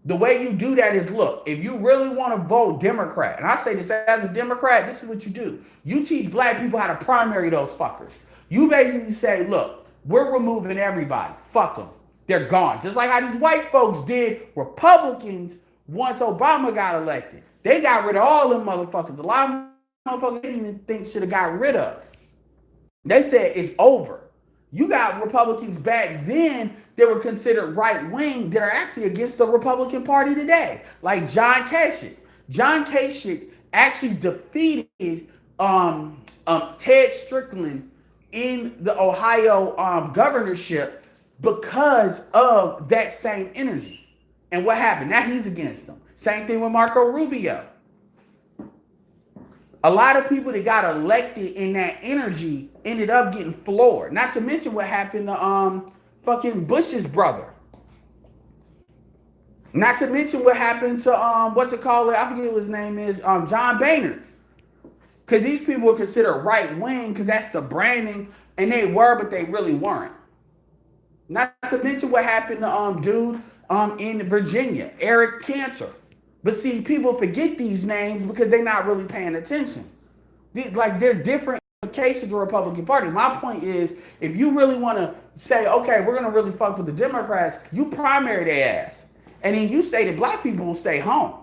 The way you do that is, look, if you really want to vote Democrat, and I say this as a Democrat, this is what you do. You teach black people how to primary those fuckers. You basically say, look, we're removing everybody. Fuck them. They're gone. Just like how these white folks did Republicans once Obama got elected. They got rid of all them motherfuckers. A lot of motherfuckers they didn't even think should have got rid of. They said it's over. You got Republicans back then that were considered right-wing that are actually against the Republican Party today, like John Kasich. John Kasich actually defeated Ted Strickland in the Ohio governorship because of that same energy. And what happened? Now he's against them. Same thing with Marco Rubio. A lot of people that got elected in that energy ended up getting floored. Not to mention what happened to fucking Bush's brother. Not to mention what happened to I forget what his name is, John Boehner. Because these people were considered right wing because that's the branding, and they were, but they really weren't. Not to mention what happened to dude in Virginia, Eric Cantor. But see, people forget these names because they're not really paying attention. There's different implications of the Republican Party. My point is, if you really want to say, okay, we're going to really fuck with the Democrats, you primary their ass. And then you say that black people will stay home.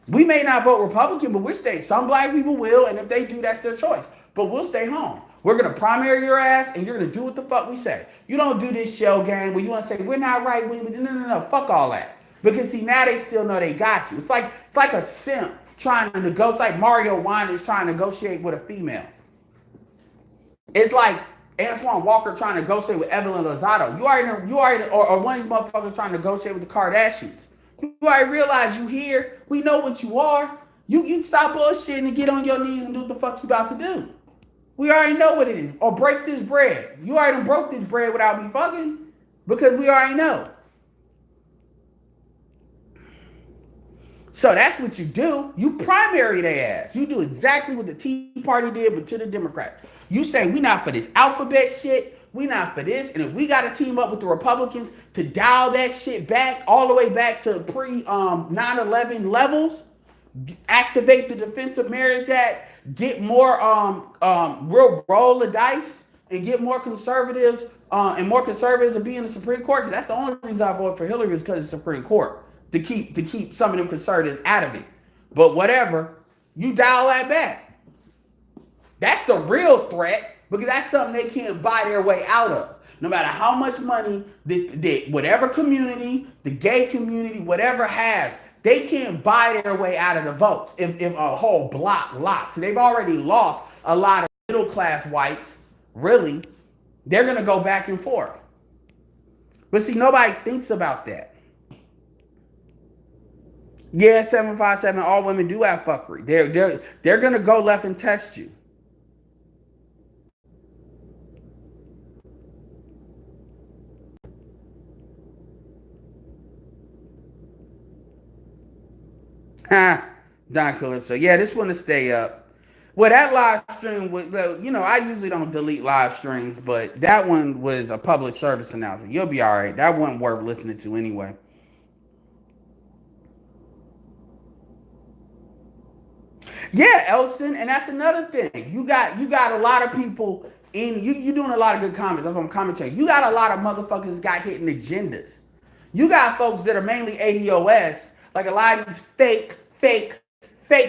We may not vote Republican, but we'll stay. Some black people will, and if they do, that's their choice. But we'll stay home. We're going to primary your ass, and you're going to do what the fuck we say. You don't do this shell game where you want to say, we're not right wing, but no, fuck all that. Because see, now they still know they got you. It's like a simp trying to negotiate. It's like Mario Winans trying to negotiate with a female. It's like Antoine Walker trying to negotiate with Evelyn Lozado. You already, or one of these motherfuckers trying to negotiate with the Kardashians. You already realize you here. We know what you are. You stop bullshitting and get on your knees and do what the fuck you about to do. We already know what it is. Or break this bread. You already broke this bread without me fucking, because we already know. So that's what you do. You primary their ass. You do exactly what the Tea Party did, but to the Democrats. You say, we not for this alphabet shit. We not for this. And if we got to team up with the Republicans to dial that shit back all the way back to pre 9/11 levels, activate the Defensive Marriage Act, get more real roll of dice, and get more conservatives and more conservatives to be in the Supreme Court. Because that's the only reason I voted for Hillary is because of the Supreme Court. To keep some of them conservatives out of it. But whatever, you dial that back. That's the real threat, because that's something they can't buy their way out of. No matter how much money whatever community, the gay community, whatever has, they can't buy their way out of the votes if a whole block locks. So they've already lost a lot of middle class whites. Really, they're going to go back and forth. But see, nobody thinks about that. Yeah, 757, all women do have fuckery. They're gonna go left and test you. Don Calypso. Yeah, this one to stay up. Well, that live stream was, I usually don't delete live streams, but that one was a public service announcement. You'll be all right. That wasn't worth listening to anyway. Yeah, Elson, and that's another thing. You got a lot of people in you doing a lot of good comments. I'm gonna commentate. You got a lot of motherfuckers got hidden agendas. You got folks that are mainly ADOS, like a lot of these fake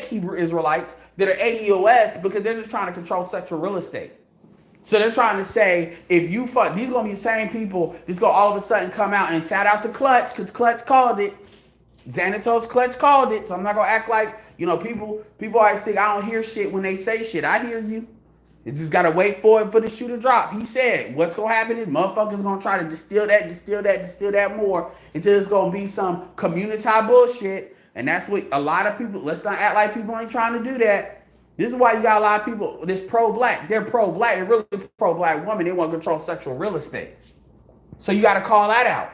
Hebrew Israelites that are ADOS because they're just trying to control sexual real estate. So they're trying to say, if you fuck, these gonna be the same people that's gonna all of a sudden come out and shout out to Clutch, because Clutch called it. Xanatos Clutch called it. So I'm not gonna act like, people always think I don't hear shit when they say shit. I hear you. You just gotta wait for the shoe to drop. He said, what's gonna happen is motherfuckers gonna try to distill that more until it's gonna be some community bullshit. And that's what a lot of people, let's not act like people ain't trying to do that. This is why you got a lot of people that's pro-black. They're pro-black. They're really pro-black women. They want to control sexual real estate. So you got to call that out.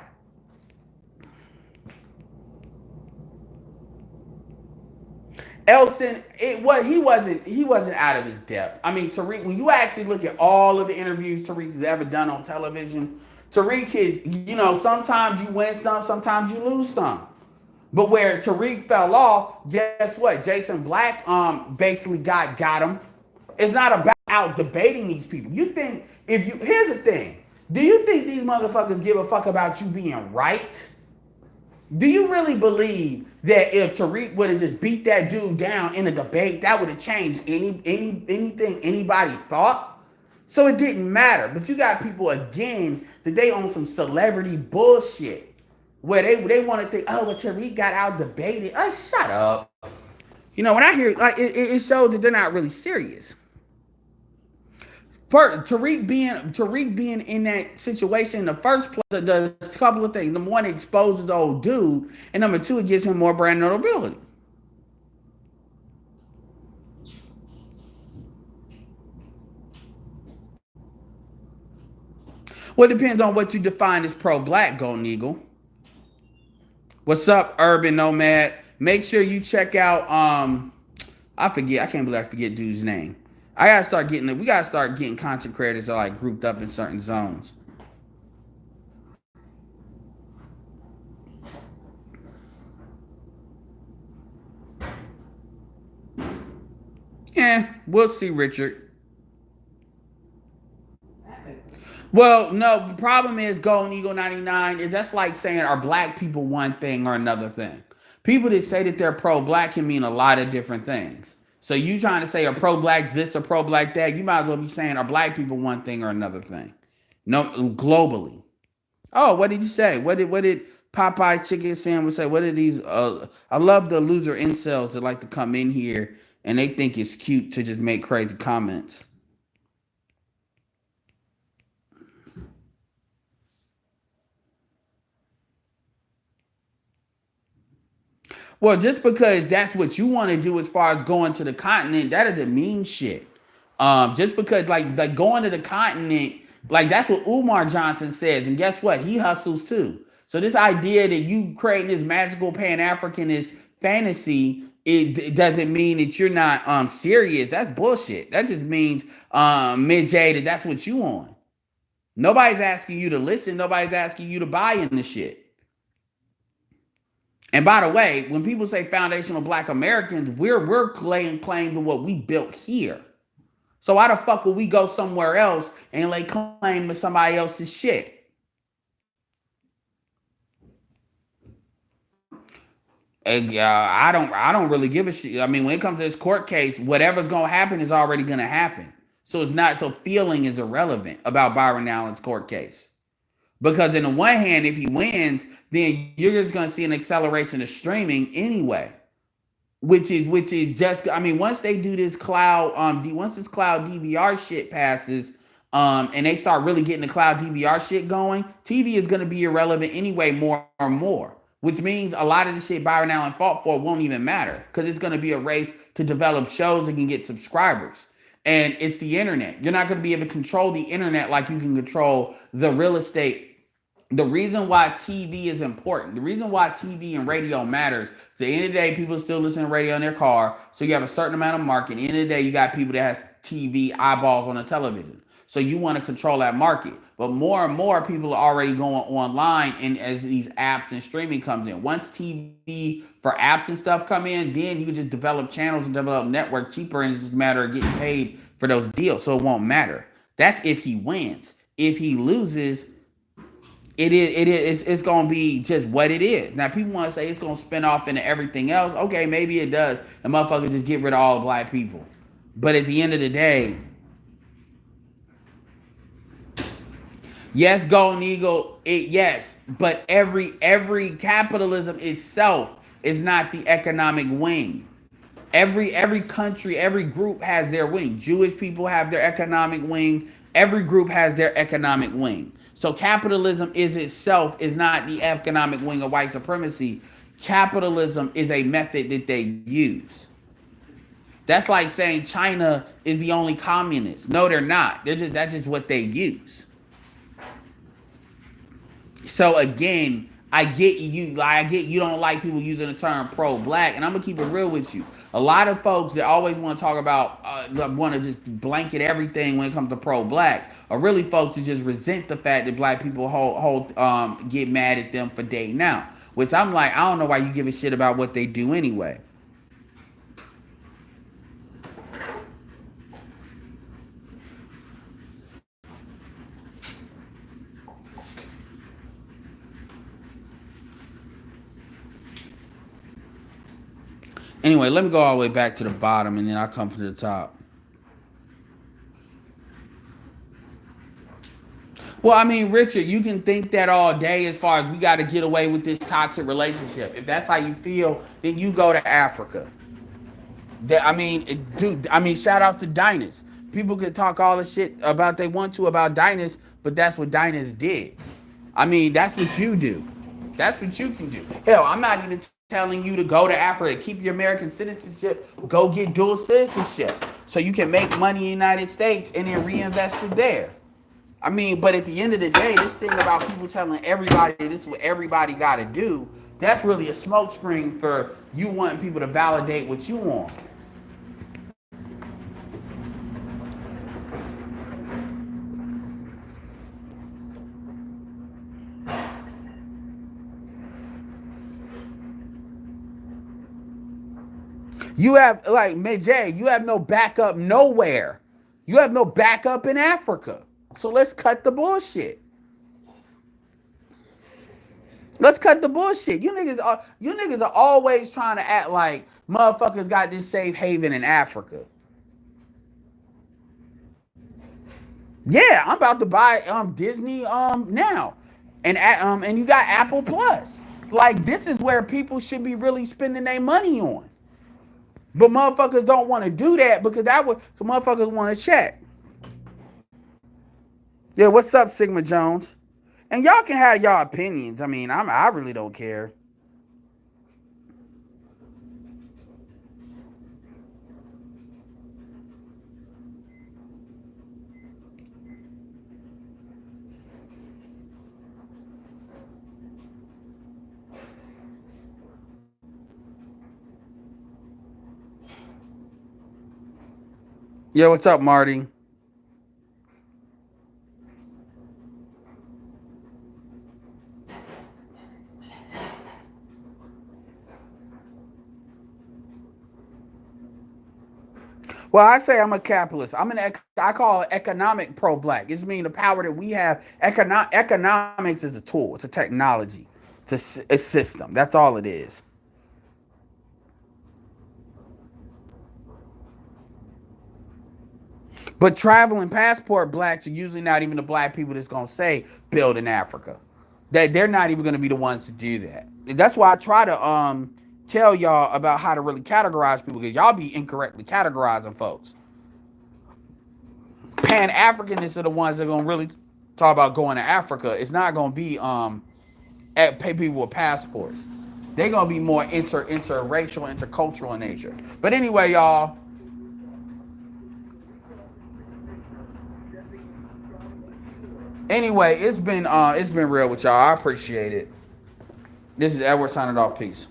Elton, he wasn't out of his depth. I mean, Tariq, when you actually look at all of the interviews Tariq has ever done on television, Tariq is, sometimes you win some, sometimes you lose some. But where Tariq fell off, guess what? Jason Black basically got him. It's not about out debating these people. Here's the thing. Do you think these motherfuckers give a fuck about you being right? Do you really believe that if Tariq would have just beat that dude down in a debate, that would have changed anything anybody thought? So it didn't matter. But you got people again that they own some celebrity bullshit. Where they want to think, oh, well, Tariq got out debated. Like, shut up. When I hear, like, it shows that they're not really serious. First, Tariq being in that situation in the first place does a couple of things. Number one, it exposes the old dude, and number two, it gives him more brand notability. Well, it depends on what you define as pro-black, Golden Eagle. What's up, Urban Nomad? Make sure you check out I can't believe I forget dude's name. We gotta start getting content creators that are like grouped up in certain zones. Yeah, we'll see, Richard. Well, no, the problem is Golden Eagle 99 is that's like saying are black people one thing or another thing. People that say that they're pro-black can mean a lot of different things. So you trying to say are pro-black this or pro-black that, you might as well be saying are black people one thing or another thing. No, globally. Oh, what did you say? What did Popeye Chicken Sandwich say? What did these I love the loser incels that like to come in here and they think it's cute to just make crazy comments. Well, just because that's what you want to do as far as going to the continent, that doesn't mean shit. Just because like going to the continent, like that's what Umar Johnson says, and guess what? He hustles too. So this idea that you creating this magical Pan-Africanist fantasy, it doesn't mean that you're not serious. That's bullshit. That just means mid-J that's what you on. Nobody's asking you to listen. Nobody's asking you to buy in the shit. And by the way, when people say foundational black Americans, we're laying claim to what we built here. So why the fuck would we go somewhere else and lay claim to somebody else's shit? And I don't really give a shit. I mean, when it comes to this court case, whatever's gonna happen is already gonna happen. So it's not so feeling is irrelevant about Byron Allen's court case. Because on the one hand, if he wins, then you're just going to see an acceleration of streaming anyway, which is just, I mean, once they do this cloud, once this cloud DVR shit passes, and they start really getting the cloud DVR shit going, TV is going to be irrelevant anyway, more and more, which means a lot of the shit Byron Allen fought for won't even matter because it's going to be a race to develop shows that can get subscribers. And it's the internet. You're not going to be able to control the internet like you can control the real estate. The reason why TV is important, the reason why TV and radio matters, at the end of the day, people still listen to radio in their car. So you have a certain amount of market. At the end of the day, you got people that has TV eyeballs on the television. So you want to control that market. But more and more people are already going online, and as these apps and streaming comes in. Once TV for apps and stuff come in, then you can just develop channels and develop network cheaper, and it's just a matter of getting paid for those deals. So it won't matter. That's if he wins. If he loses, It's gonna be just what it is. Now people want to say it's gonna spin off into everything else. Okay, maybe it does, and motherfuckers just get rid of all black people. But at the end of the day, yes, Golden Eagle, yes, but every capitalism itself is not the economic wing. Every country, every group has their wing. Jewish people have their economic wing. Every group has their economic wing. So capitalism is itself is not the economic wing of white supremacy. Capitalism is a method that they use. That's like saying China is the only communist. No, they're not. That's just what they use. So again, I get you don't like people using the term pro-black, and I'm gonna keep it real with you. A lot of folks that always want to talk about want to just blanket everything when it comes to pro-black are really folks that just resent the fact that black people get mad at them for dating out. Which I'm like, I don't know why you give a shit about what they do anyway. Anyway, let me go all the way back to the bottom and then I'll come to the top. Well, I mean, Richard, you can think that all day as far as we got to get away with this toxic relationship. If that's how you feel, then you go to Africa. Shout out to Dynas. People can talk all the shit about they want to about Dynas, but that's what Dynas did. I mean, that's what you do. That's what you can do. Hell, I'm not even telling you to go to Africa, keep your American citizenship, go get dual citizenship so you can make money in the United States and then reinvest it there. I mean, but at the end of the day, this thing about people telling everybody this is what everybody got to do, that's really a smokescreen for you wanting people to validate what you want. You have, like, Jay, you have no backup nowhere. You have no backup in Africa. So let's cut the bullshit. Let's cut the bullshit. You niggas are always trying to act like motherfuckers got this safe haven in Africa. Yeah, I'm about to buy Disney now. And you got Apple Plus. Like, this is where people should be really spending their money on. But motherfuckers don't want to do that because motherfuckers want to check. Yeah, what's up, Sigma Jones? And y'all can have y'all opinions. I mean, I really don't care. Yeah, what's up, Marty? Well, I say I'm a capitalist. I call it economic pro-black. It's mean the power that we have. Economics is a tool. It's a technology. It's a system. That's all it is. But traveling passport blacks are usually not even the black people that's gonna say build in Africa. They're not even gonna be the ones to do that. That's why I try to tell y'all about how to really categorize people because y'all be incorrectly categorizing folks. Pan Africanists are the ones that are gonna really talk about going to Africa. It's not gonna be pay people with passports. They're gonna be more interracial, intercultural in nature. But anyway, y'all. Anyway, it's been real with y'all. I appreciate it. This is Edward signing off. Peace.